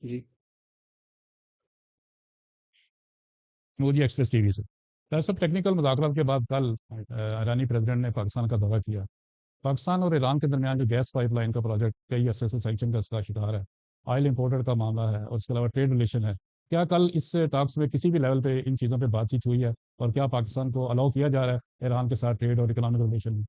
जी Modi express TV से। Sir, सब technical मुज़ाकरात के बाद कल ईरानी प्रेसिडेंट ने पाकिस्तान का दौरा किया। पाकिस्तान और ईरान के दरमियान जो गैस पाइपलाइन का प्रोजेक्ट कई अरसे से सैंक्शन का शिकार है, ऑयल इंपोर्टर का मामला है और इसके अलावा ट्रेड रिलेशन है। क्या कल इस टॉक्स में किसी भी लेवल पे इन चीज़ों पे बातचीत हुई है, और क्या पाकिस्तान को अलाउ किया जा रहा है ईरान के साथ ट्रेड और इकोनॉमिक रिलेशन में?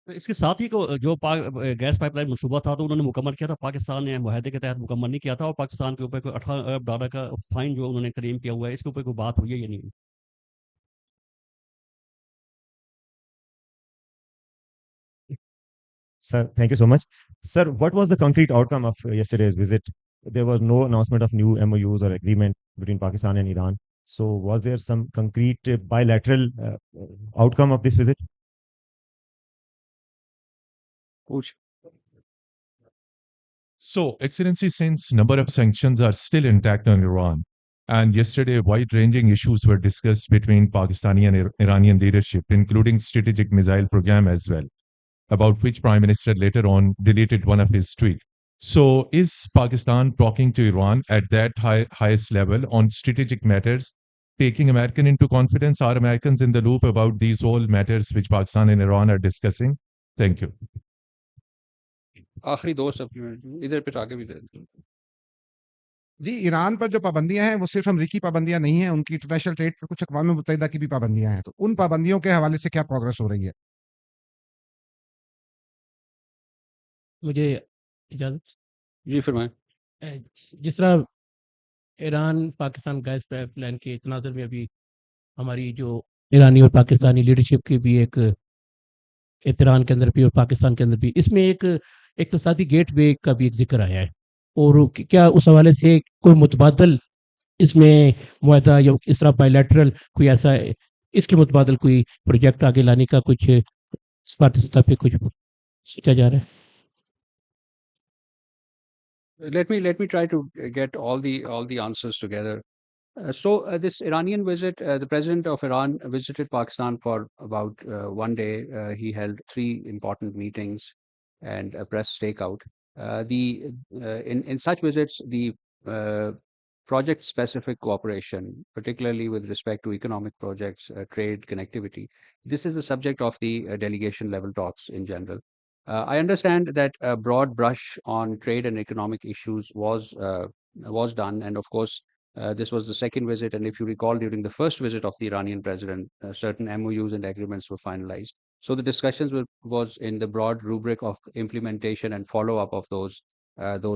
तो इसके साथ ही को जो गैस पाइपलाइन मनसूबा था तो उन्होंने मुकम्मल किया था, पाकिस्तान ने मुआहदे के तहत मुकम्मल नहीं किया था, और पाकिस्तान के ऊपर कोई $18 अरब का फाइन जो उन्होंने क्लेम किया हुआ है, इसके ऊपर कोई बात हुई है या नहीं? Sir, thank you so much. Sir, what was the concrete outcome of yesterday's visit? There was no announcement of new MOUs or agreement between Pakistan and Iran. So, was there some concrete bilateral outcome of this visit? पूछ So, Excellency, since number of sanctions are still intact on Iran, and yesterday wide-ranging issues were discussed between Pakistani and Iranian leadership, including strategic missile program as well, about which Prime Minister later on deleted one of his tweets. So, is Pakistan talking to Iran at that highest level on strategic matters, taking American into confidence? Are Americans in the loop about these whole matters which Pakistan and Iran are discussing? Thank you. आखिरी दो supplement इधर पे आगे भी दे दो। जी, Iran पर जो पाबंदियां हैं वो सिर्फ अमरीकी पाबंदियां नहीं हैं, उनकी इंटरनेशनल ट्रेड पर कुछ अक़वाम मुत्तहिदा की भी पाबंदियां हैं। तो उन पाबंदियों के हवाले से क्या प्रोग्रेस हो रही है? मुझे इजाज़त। जी फरमाएं। जिस तरह ईरान पाकिस्तान गैस पाइपलाइन के तनाज़ुर में अभी हमारी जो ईरानी और पाकिस्तानी लीडरशिप की भी एक ईरान के अंदर भी और पाकिस्तान के अंदर भी इसमें एक इक़्तिसादी गेटवे का भी एक ज़िक्र आया है, और क्या उस हवाले से कोई मुतबादल इसमें मुआहदा या इस तरह बायलैटरल कोई ऐसा इसके मुतबादल कोई प्रोजेक्ट आगे लाने का कुछ सफारती सतह पे कुछ सोचा जा रहा है? Let me try to get all the answers together. This Iranian visit, the president of Iran visited Pakistan for about one day. He held three important meetings and a press stakeout. In such visits, the project-specific cooperation, particularly with respect to economic projects, trade, connectivity, this is the subject of the delegation level talks in general. I understand that a broad brush on trade and economic issues was done, and of course, this was the second visit. And if you recall, during the first visit of the Iranian president, certain MOUs and agreements were finalized. So the discussions was in the broad rubric of implementation and follow-up of those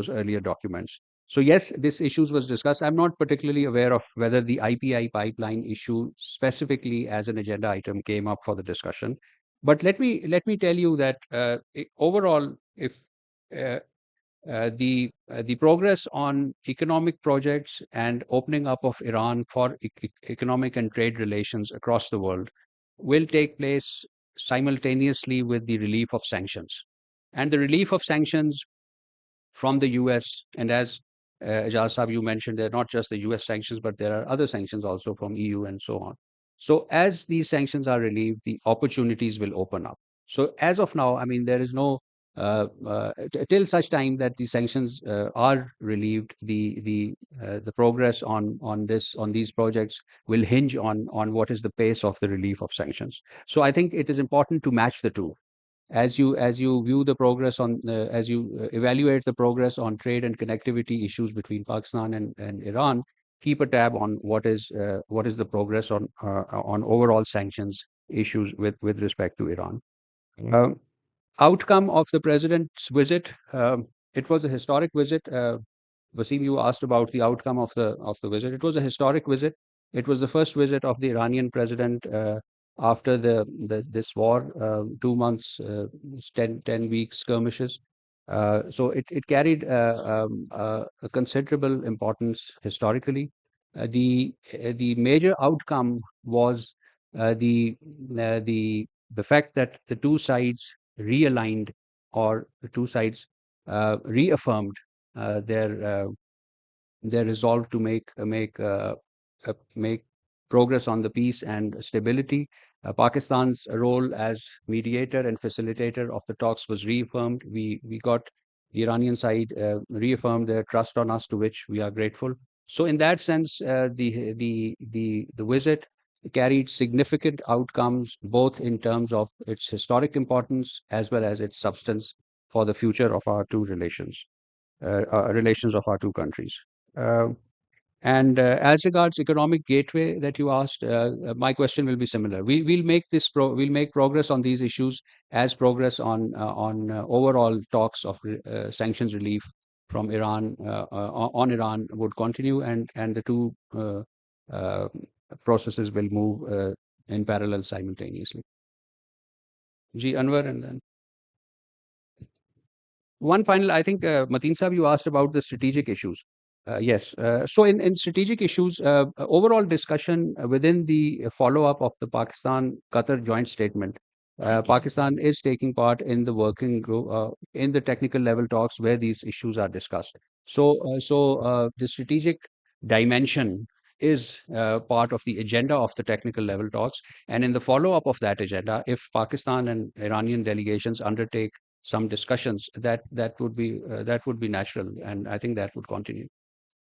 earlier documents. So yes, this issues was discussed. I'm not particularly aware of whether the IPI pipeline issue specifically as an agenda item came up for the discussion. But let me tell you that overall, if the progress on economic projects and opening up of Iran for economic and trade relations across the world will take place simultaneously with the relief of sanctions. And the relief of sanctions from the US, and as Ijaz Saab, you mentioned, they're not just the US sanctions, but there are other sanctions also from EU and so on. So as these sanctions are relieved, the opportunities will open up. So as of now, I mean, there is no till such time that the sanctions are relieved, the progress on these projects will hinge on what is the pace of the relief of sanctions. So I think it is important to match the two as you view the progress on as you evaluate the progress on trade and connectivity issues between Pakistan and Iran. Keep a tab on what is the progress on overall sanctions issues with respect to Iran. Outcome of the president's visit. It was a historic visit. Wasim, you asked about the outcome of the visit. It was a historic visit. It was the first visit of the Iranian president after this war, 2 months, 10 weeks skirmishes. So it carried a considerable importance historically. The major outcome was the fact that the two sides realigned, or the two sides reaffirmed their resolve to make progress on the peace and stability. Pakistan's role as mediator and facilitator of the talks was reaffirmed. We got the Iranian side reaffirmed their trust on us, to which we are grateful. So, in that sense, the visit carried significant outcomes, both in terms of its historic importance as well as its substance for the future of our two relations, relations of our two countries. And as regards economic gateway that you asked, my question will be similar. We'll make progress on these issues as progress on overall talks of sanctions relief from Iran on Iran would continue, and the two uh, processes will move in parallel simultaneously. Ji Anwar, and then one final, I think, Mateen Saab, you asked about the strategic issues. Yes. So in strategic issues, overall discussion within the follow-up of the Pakistan-Qatar joint statement, Pakistan is taking part in the working group, in the technical level talks where these issues are discussed. So the strategic dimension is part of the agenda of the technical level talks. And in the follow-up of that agenda, if Pakistan and Iranian delegations undertake some discussions, that would be natural, and I think that would continue.